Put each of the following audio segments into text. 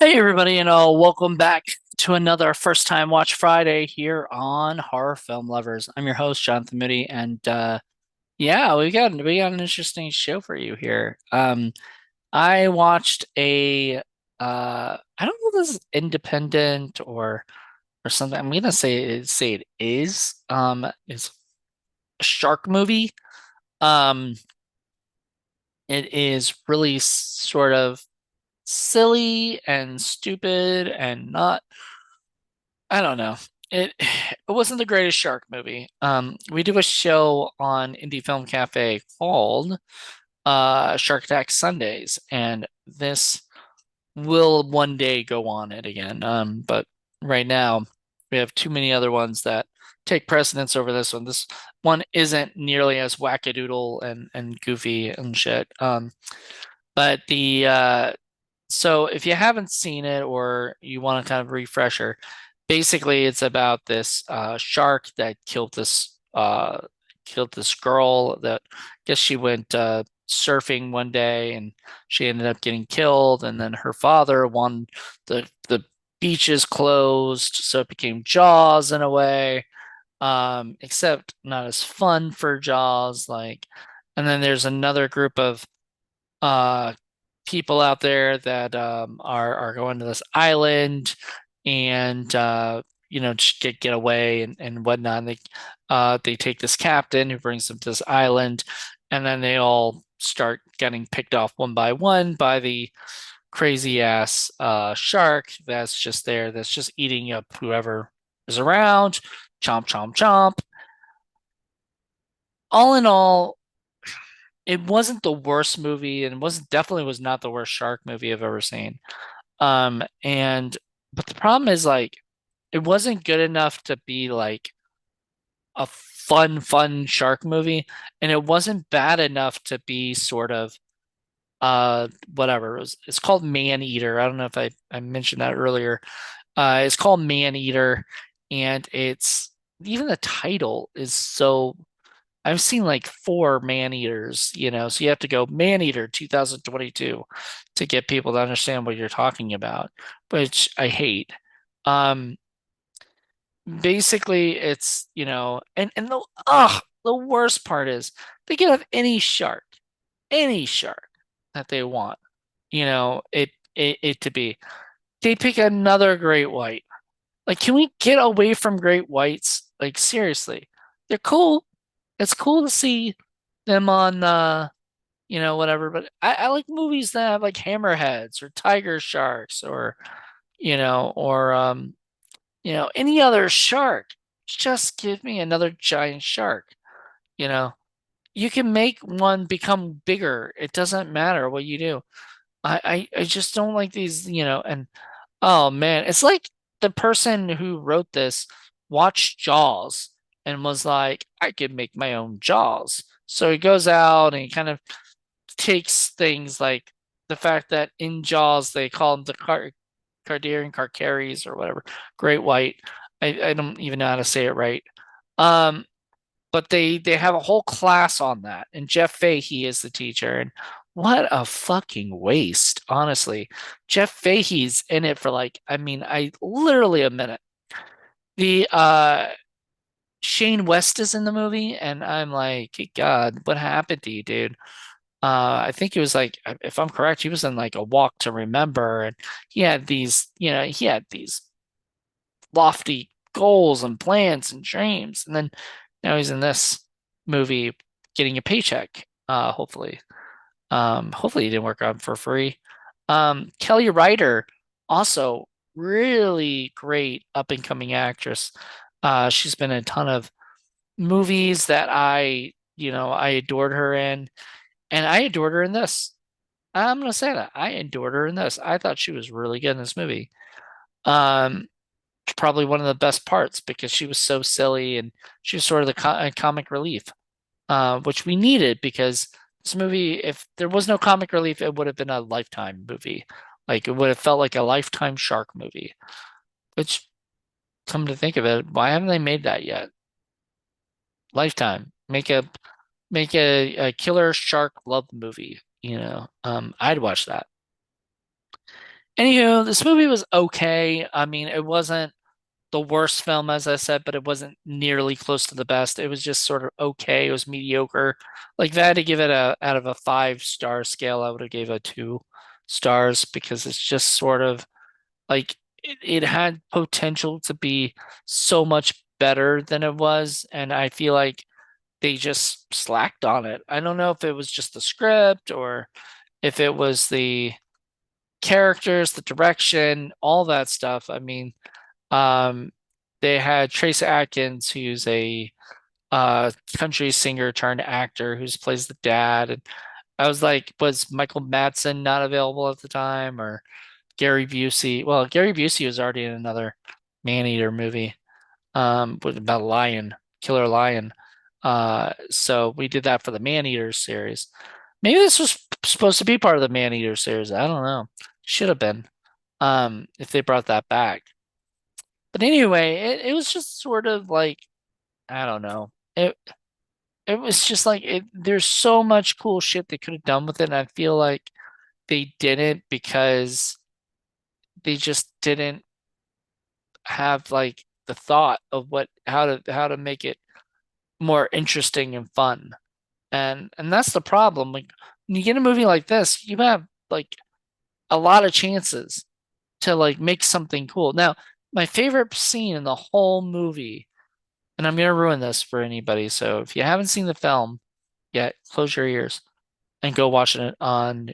Hey everybody, welcome back to another First Time Watch Friday here on Horror Film Lovers. I'm your host, Jonathan Moody, and yeah, we got an interesting show for you here. I watched a I don't know if this is independent or something. I'm gonna say it is. It's a shark movie. Um, it is really sort of silly and stupid and not. I don't know. It wasn't the greatest shark movie. We do a show on Indie Film Cafe called Shark Attack Sundays, and this will one day go on it again. But right now we have too many other ones that take precedence over this one. This one isn't nearly as wackadoodle and goofy and shit. But the so if you haven't seen it or you want a kind of refresher, basically it's about this shark that killed this girl that I guess she went surfing one day and she ended up getting killed, and then her father won the beaches closed, so it became Jaws in a way. Except not as fun for Jaws, like, and then there's another group of uh people out there that are going to this island and just get away and whatnot. And they take this captain who brings them to this island, and then they all start getting picked off one by one by the crazy ass shark that's just there, that's just eating up whoever is around. Chomp, chomp, chomp. All in all, it wasn't the worst movie, and was definitely was not the worst shark movie I've ever seen. And but the problem is, like, it wasn't good enough to be like a fun shark movie, and it wasn't bad enough to be sort of whatever. It's called Maneater. I don't know if I mentioned that earlier. It's called Maneater, and it's even the title is so. I've seen like four man-eaters, so you have to go man-eater 2022 to get people to understand what you're talking about, which I hate. Um, Basically and the worst part is they can have any shark that they want, it to be. They pick another great white. Like, can we get away from great whites? Like, seriously, they're cool. It's cool to see them on whatever, but I like movies that have like hammerheads or tiger sharks or any other shark. Just give me another giant shark. You know, you can make one become bigger. It doesn't matter what you do. I just don't like these, and oh man, it's like the person who wrote this watched Jaws and was like, I could make my own Jaws. So he goes out and he kind of takes things like the fact that in Jaws they call them the Cardarian Carcaries or whatever, Great White. I don't even know how to say it right. Um, but they have a whole class on that, and Jeff Fahey is the teacher, and what a fucking waste, honestly. Jeff Fahey's in it for like, I mean, I literally a minute. The Shane West is in the movie, and I'm like, God, what happened to you, dude? I think he was like, if I'm correct, he was in like A Walk to Remember, and he had these lofty goals and plans and dreams, and then now he's in this movie getting a paycheck. Hopefully, hopefully he didn't work on for free. Kelly Ryder, also really great up and coming actress. She's been in a ton of movies that I adored her in, and I adored her in this. I'm gonna say that I adored her in this. I thought she was really good in this movie. Um, Probably one of the best parts because she was so silly and she was sort of the comic relief, which we needed because this movie, if there was no comic relief, it would have been a Lifetime movie. Like, it would have felt like a Lifetime shark movie. Which, come to think of it, why haven't they made that yet? Lifetime, make a killer shark love movie. I'd watch that. Anywho, this movie was okay. I mean, it wasn't the worst film, as I said, but it wasn't nearly close to the best. It was just sort of okay. It was mediocre. Like if I had to give it a out of a 5-star scale, I would have gave it 2 stars because it's just sort of like it had potential to be so much better than it was, and I feel like they just slacked on it. I don't know if it was just the script or if it was the characters, the direction, all that stuff. I mean, um, they had Trace Atkins, who's a country singer turned actor who plays the dad. And I was like, was Michael Madsen not available at the time, or Gary Busey? Well, Gary Busey was already in another Maneater movie, with about a lion, killer lion. So we did that for the Maneater series. Maybe this was supposed to be part of the Maneater series. I don't know. Should have been, if they brought that back. But anyway, it was just sort of like, I don't know. It was just like there's so much cool shit they could have done with it, and I feel like they didn't because they just didn't have like the thought of what how to make it more interesting and fun. And that's the problem. Like when you get a movie like this, you have like a lot of chances to like make something cool. Now, my favorite scene in the whole movie, and I'm gonna ruin this for anybody, so if you haven't seen the film yet, close your ears and go watch it on,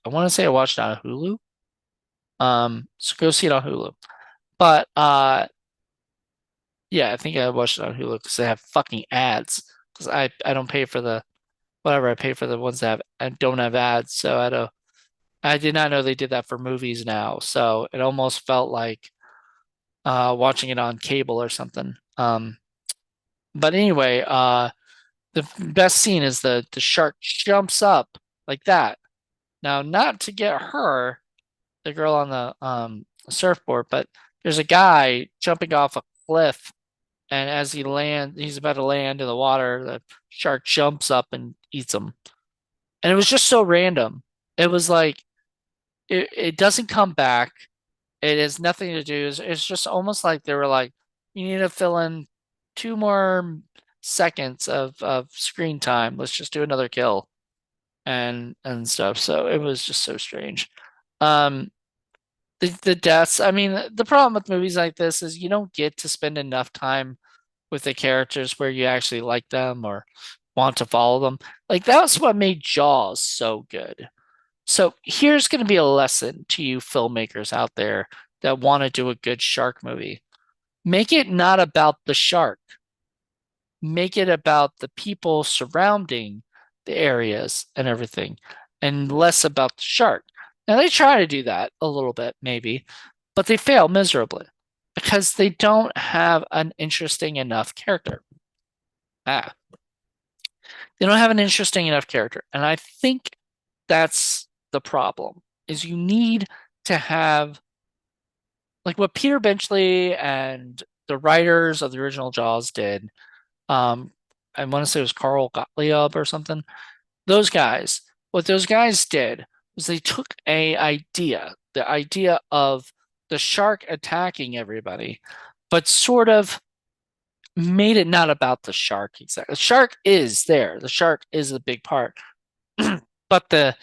I want to say I watched it on Hulu. So go see it on Hulu. But yeah, I think I watched it on Hulu because they have fucking ads. Because I don't pay for the whatever, I pay for the ones that have I don't have ads. So I did not know they did that for movies now. So it almost felt like watching it on cable or something. But anyway, the best scene is the shark jumps up like that. Now, not to get her, the girl on the surfboard, but there's a guy jumping off a cliff, and as he's about to land in the water, the shark jumps up and eats him. And it was just so random. It was like it doesn't come back. It has nothing to do. It's just almost like they were like, you need to fill in 2 more seconds of screen time. Let's just do another kill and stuff. So it was just so strange. Um, the deaths. I mean, the problem with movies like this is you don't get to spend enough time with the characters where you actually like them or want to follow them. Like that's what made Jaws so good. So here's going to be a lesson to you filmmakers out there that want to do a good shark movie. Make it not about the shark. Make it about the people surrounding the areas and everything, and less about the shark. Now they try to do that a little bit, maybe, but they fail miserably because they don't have an interesting enough character. Ah, they don't have an interesting enough character. And I think that's the problem is you need to have like what Peter Benchley and the writers of the original Jaws did. Um, I want to say it was Carl Gottlieb or something. Those guys, what those guys did was they took the idea of the shark attacking everybody, but sort of made it not about the shark exactly. The shark is there. The shark is a big part, but the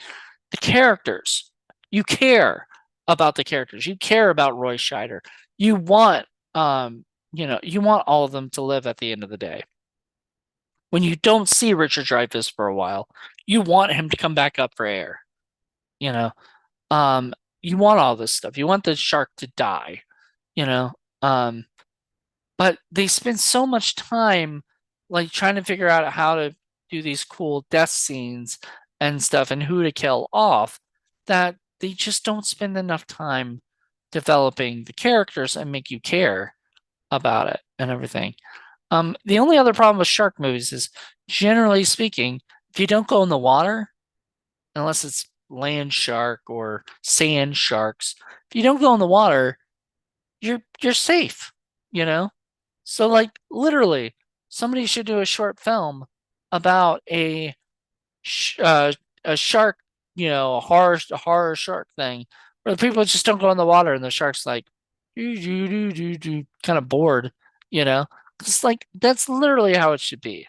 characters, you care about the characters. You care about Roy Scheider. You want you want all of them to live at the end of the day. When you don't see Richard Dreyfuss for a while, you want him to come back up for air. You know, um, you want all this stuff. You want the shark to die. You know, um, but they spend so much time like trying to figure out how to do these cool death scenes and stuff and who to kill off that they just don't spend enough time developing the characters and make you care about it and everything. The only other problem with shark movies is generally speaking, if you don't go in the water, unless it's land shark or sand sharks, if you don't go in the water, you're safe, you know? So like literally, somebody should do a short film about sh- uh, a shark, a horror shark thing, Or people just don't go in the water and the shark's like kind of bored, you know? It's like that's literally how it should be.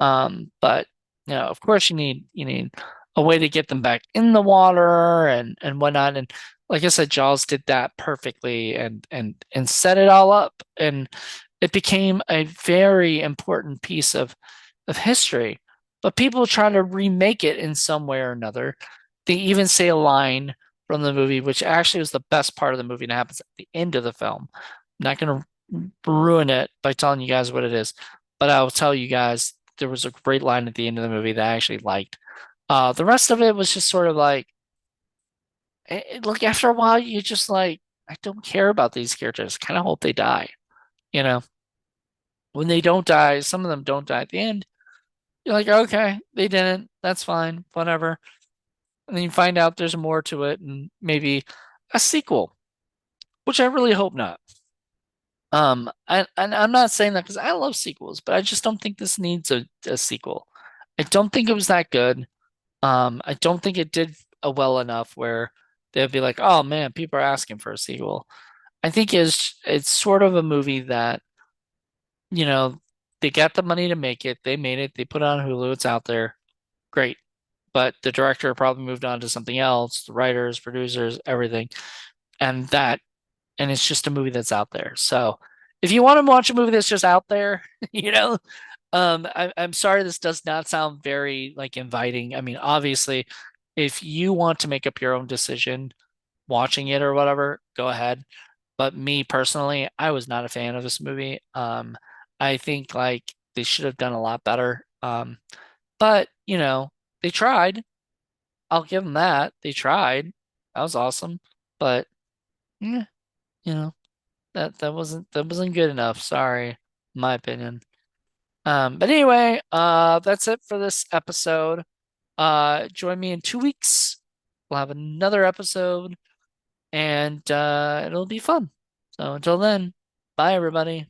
But of course you need a way to get them back in the water and whatnot. And like I said, Jaws did that perfectly and set it all up. And it became a very important piece of history. But people try to remake it in some way or another. They even say a line from the movie, which actually was the best part of the movie, and happens at the end of the film. I'm not gonna ruin it by telling you guys what it is, but I'll tell you guys there was a great line at the end of the movie that I actually liked. The rest of it was just sort of like, look, after a while, you just like, I don't care about these characters. Kind of hope they die. You know, when they don't die, some of them don't die at the end. You're like, okay, they didn't. That's fine, whatever. And then you find out there's more to it, and maybe a sequel, which I really hope not. And I'm not saying that because I love sequels, but I just don't think this needs a sequel. I don't think it was that good. I don't think it did well enough where they'd be like, "Oh man, people are asking for a sequel." I think it's sort of a movie that, you know, they got the money to make it, they made it, they put it on Hulu, it's out there, great. But the director probably moved on to something else, the writers, producers, everything, and that, and it's just a movie that's out there. So if you want to watch a movie that's just out there, you know, I'm sorry this does not sound very like inviting. I mean, obviously, if you want to make up your own decision watching it or whatever, go ahead. But me personally, I was not a fan of this movie. I think like they should have done a lot better. But they tried. I'll give them that. They tried. That was awesome. But yeah, you know, that wasn't good enough. Sorry, in my opinion. But anyway, that's it for this episode. Join me in 2 weeks. We'll have another episode and it'll be fun. So until then, bye everybody.